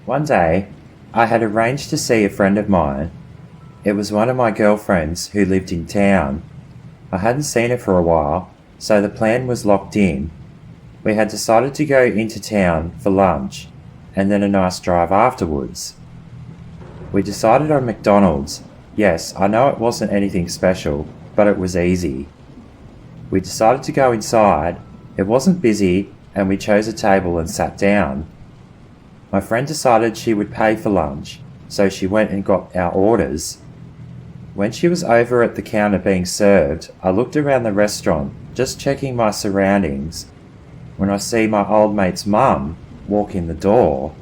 One day, I had arranged to see a friend of mine. It was one of my girlfriends who lived in town. I hadn't seen her for a while, so the plan was locked in. We had decided to go into town for lunch, and then a nice drive afterwards. We decided on McDonald's. Yes, I know it wasn't anything special, but it was easy. We decided to go inside. It wasn't busy, and we chose a table and sat down. My friend decided she would pay for lunch, so she went and got our orders. When she was over at the counter being served, I looked around the restaurant, just checking my surroundings, when I see my old mate's mum walk in the door.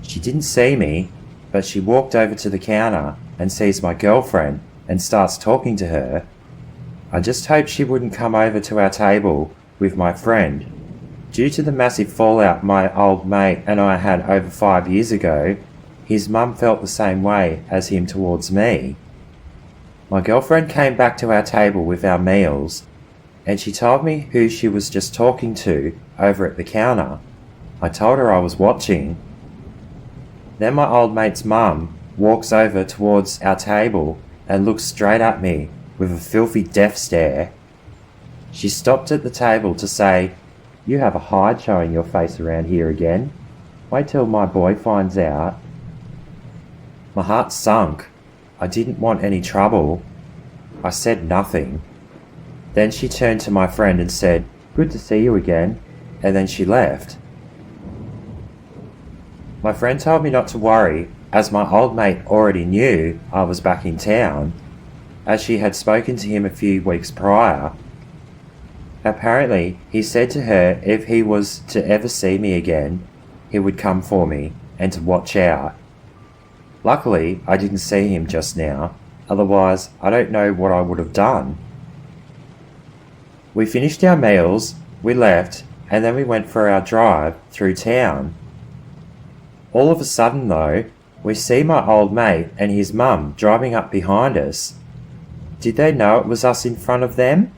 She didn't see me, but she walked over to the counter and sees my girlfriend and starts talking to her. I just hoped she wouldn't come over to our table with my friend. Due to the massive fallout my old mate and I had over 5 years ago, his mum felt the same way as him towards me. My girlfriend came back to our table with our meals, and she told me who she was just talking to over at the counter. I told her I was watching. Then my old mate's mum walks over towards our table and looks straight at me with a filthy death stare. She stopped at the table to say, "You have a hide showing your face around here again. Wait till my boy finds out." My heart sunk. I didn't want any trouble. I said nothing. Then she turned to my friend and said, "Good to see you again," and then she left. My friend told me not to worry, as my old mate already knew I was back in town, as she had spoken to him a few weeks prior. Apparently, he said to her if he was to ever see me again, he would come for me and to watch out. Luckily, I didn't see him just now, otherwise I don't know what I would have done. We finished our meals, we left, and then we went for our drive through town. All of a sudden though, we see my old mate and his mum driving up behind us. Did they know it was us in front of them?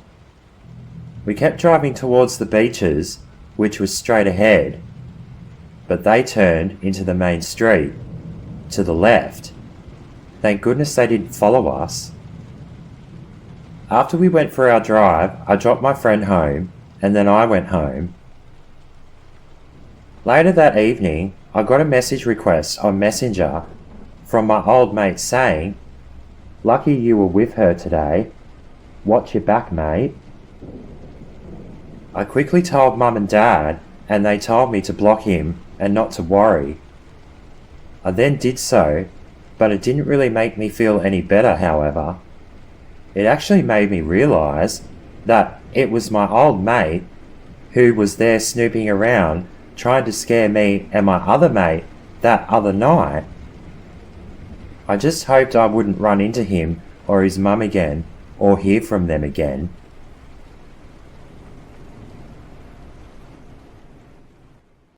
We kept driving towards the beaches, which was straight ahead, but they turned into the main street, to the left. Thank goodness they didn't follow us. After we went for our drive, I dropped my friend home, and then I went home. Later that evening, I got a message request on Messenger from my old mate saying, "Lucky you were with her today. Watch your back, mate." I quickly told Mum and Dad, and they told me to block him and not to worry. I then did so, but it didn't really make me feel any better, however. It actually made me realise that it was my old mate who was there snooping around trying to scare me and my other mate that other night. I just hoped I wouldn't run into him or his mum again or hear from them again.